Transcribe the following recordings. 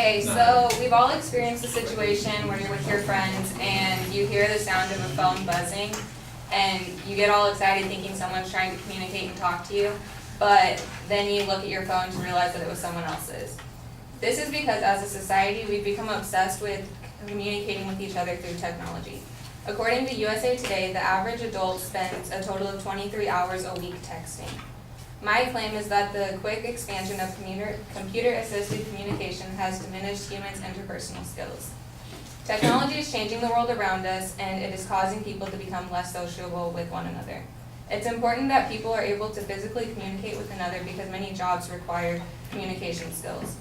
Okay, so we've all experienced a situation where you're with your friends and you hear the sound of a phone buzzing and you get all excited thinking someone's trying to communicate and talk to you, but then you look at your phone to realize that it was someone else's. This is because as a society we've become obsessed with communicating with each other through technology. According to USA Today, the average adult spends a total of 23 hours a week texting. My claim is that the quick expansion of computer-assisted communication has diminished humans' interpersonal skills. Technology is changing the world around us, and it is causing people to become less sociable with one another. It's important that people are able to physically communicate with another because many jobs require communication skills.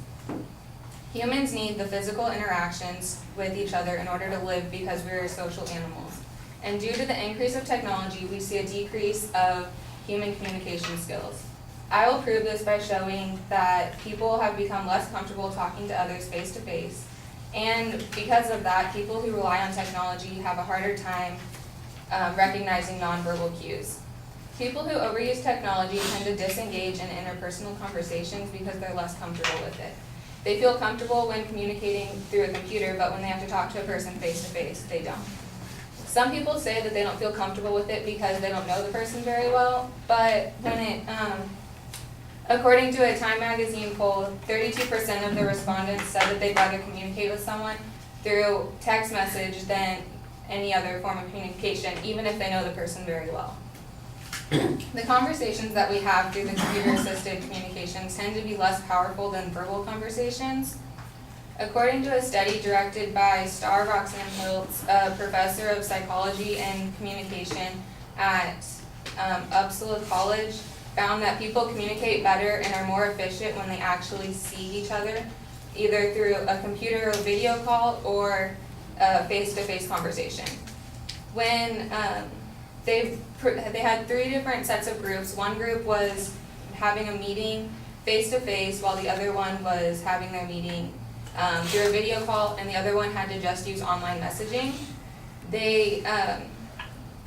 Humans need the physical interactions with each other in order to live because we are social animals. And due to the increase of technology, we see a decrease of human communication skills. I will prove this by showing that people have become less comfortable talking to others face to face, and because of that, people who rely on technology have a harder time recognizing nonverbal cues. People who overuse technology tend to disengage in interpersonal conversations because they're less comfortable with it. They feel comfortable when communicating through a computer, but when they have to talk to a person face to face, they don't. Some people say that they don't feel comfortable with it because they don't know the person very well, but according to a Time magazine poll, 32% of the respondents said that they'd rather communicate with someone through text message than any other form of communication, even if they know the person very well. The conversations that we have through the computer-assisted communications tend to be less powerful than verbal conversations. According to a study directed by Star Roxanne Hiltz, a professor of psychology and communication at Uppsala College, found that people communicate better and are more efficient when they actually see each other, either through a computer or video call or a face-to-face conversation. When they had 3 different sets of groups. One group was having a meeting face-to-face, while the other one was having their meeting through a video call, and the other one had to just use online messaging. They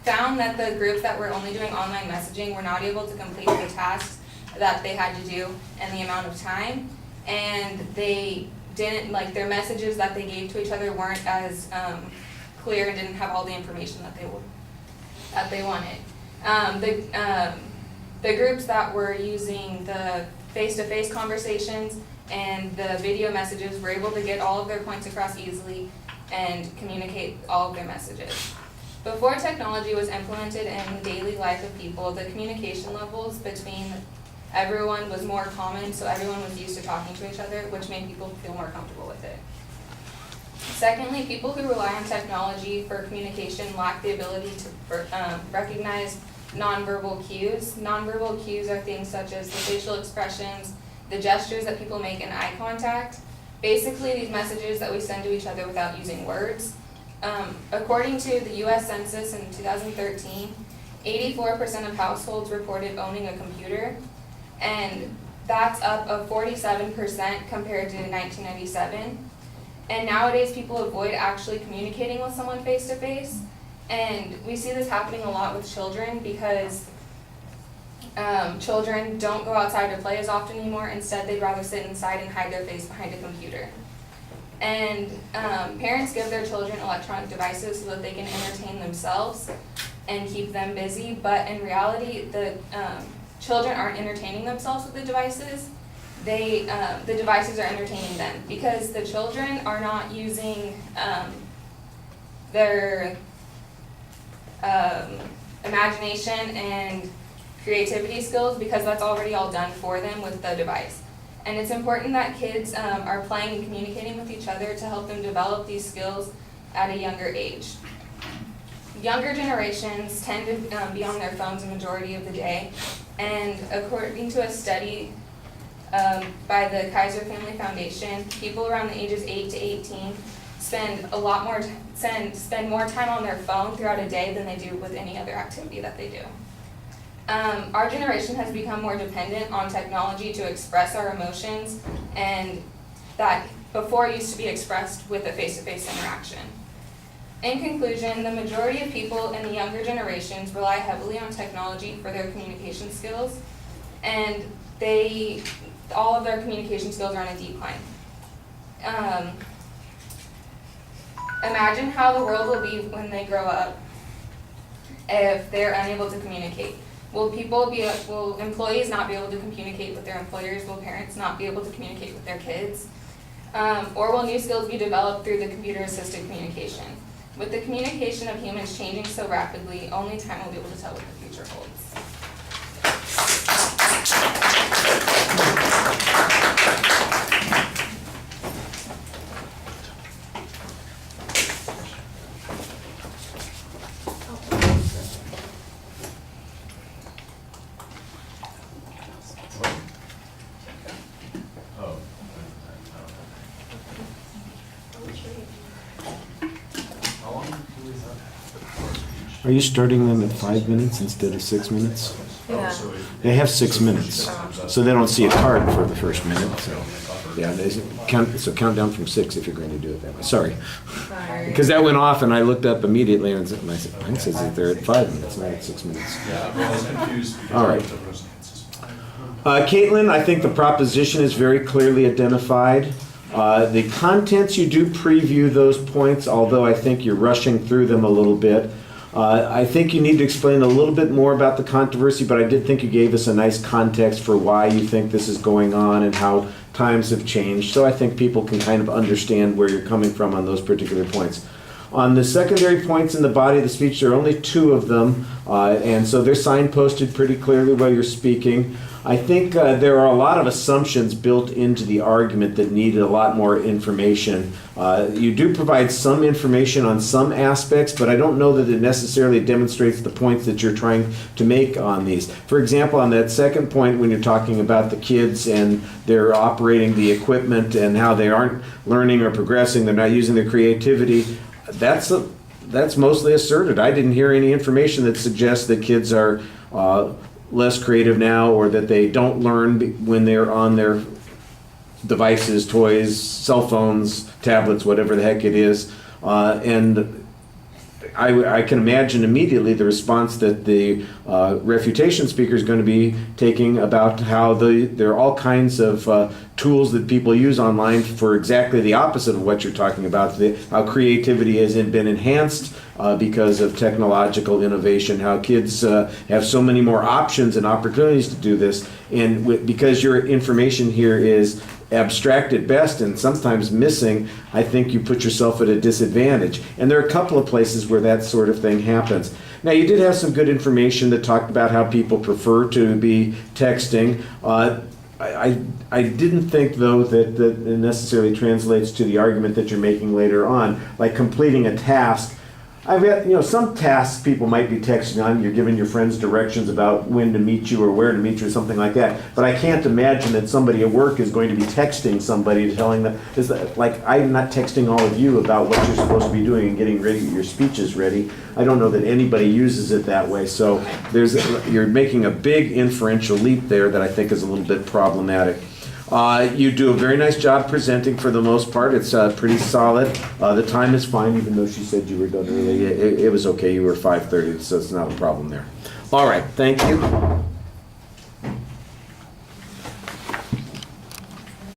found that the groups that were only doing online messaging were not able to complete the tasks that they had to do in the amount of time, and they didn't, like, their messages that they gave to each other weren't as clear and didn't have all the information that they wanted. The groups that were using the face-to-face conversations and the video messages were able to get all of their points across easily and communicate all of their messages. Before technology was implemented in the daily life of people, the communication levels between everyone was more common, so everyone was used to talking to each other, which made people feel more comfortable with it. Secondly, people who rely on technology for communication lack the ability to recognize nonverbal cues. Nonverbal cues are things such as the facial expressions, the gestures that people make, and eye contact. Basically, these messages that we send to each other without using words. According to the U.S. Census in 2013, 84% of households reported owning a computer, and that's up of 47% compared to 1997. And nowadays, people avoid actually communicating with someone face-to-face, and we see this happening a lot with children because children don't go outside to play as often anymore. Instead, they'd rather sit inside and hide their face behind a computer. And parents give their children electronic devices so that they can entertain themselves and keep them busy, but in reality, the children aren't entertaining themselves with the devices. The devices are entertaining them because the children are not using their imagination and creativity skills because that's already all done for them with the device. And it's important that kids are playing and communicating with each other to help them develop these skills at a younger age. Younger generations tend to be on their phones a majority of the day, and according to a study by the Kaiser Family Foundation, people around the ages 8 to 18 spend more time on their phone throughout a day than they do with any other activity that they do. Our generation has become more dependent on technology to express our emotions, and that before used to be expressed with a face-to-face interaction. In conclusion, the majority of people in the younger generations rely heavily on technology for their communication skills, and all of their communication skills are on a decline. Imagine how the world will be when they grow up if they're unable to communicate. Will employees not be able to communicate with their employers? Will parents not be able to communicate with their kids? Or will new skills be developed through the computer-assisted communication? With the communication of humans changing so rapidly, only time will be able to tell what the future holds. Are you starting them at 5 minutes instead of 6 minutes? Yeah. They have 6 minutes, so they don't see a card for the first minute, so. Yeah, count down from 6 if you're going to do it that way. Sorry. Because that went off and I looked up immediately and I said, mine says that they're at 5 minutes, not at 6 minutes. Yeah, I was confused. All right. Caitlyn, I think the proposition is very clearly identified. The contents, you do preview those points, although I think you're rushing through them a little bit. I think you need to explain a little bit more about the controversy, but I did think you gave us a nice context for why you think this is going on and how times have changed. So I think people can kind of understand where you're coming from on those particular points. On the secondary points in the body of the speech, there are only 2 of them, and so they're signposted pretty clearly while you're speaking. I think there are a lot of assumptions built into the argument that needed a lot more information. You do provide some information on some aspects, but I don't know that it necessarily demonstrates the points that you're trying to make on these. For example, on that second point, when you're talking about the kids and they're operating the equipment and how they aren't learning or progressing, they're not using their creativity, that's mostly asserted. I didn't hear any information that suggests that kids are less creative now or that they don't learn when they're on their devices, toys, cell phones, tablets, whatever the heck it is. And I can imagine immediately the response that the refutation speaker is going to be taking about how there are all kinds of tools that people use online for exactly the opposite of what you're talking about, how creativity has been enhanced because of technological innovation, how kids have so many more options and opportunities to do this, and because your information here is abstract at best and sometimes missing, I think you put yourself at a disadvantage. And there are a couple of places where that sort of thing happens. Now, you did have some good information that talked about how people prefer to be texting. I didn't think, though, that it necessarily translates to the argument that you're making later on, like completing a task. I've got, some tasks people might be texting on. You're giving your friends directions about when to meet you or where to meet you or something like that. But I can't imagine that somebody at work is going to be texting somebody, telling them, like I'm not texting all of you about what you're supposed to be doing and getting ready, your speeches ready. I don't know that anybody uses it that way. So you're making a big inferential leap there that I think is a little bit problematic. You do a very nice job presenting for the most part. It's pretty solid. The time is fine, even though she said you were done early. It was okay. You were 5:30, so it's not a problem there. All right. Thank you.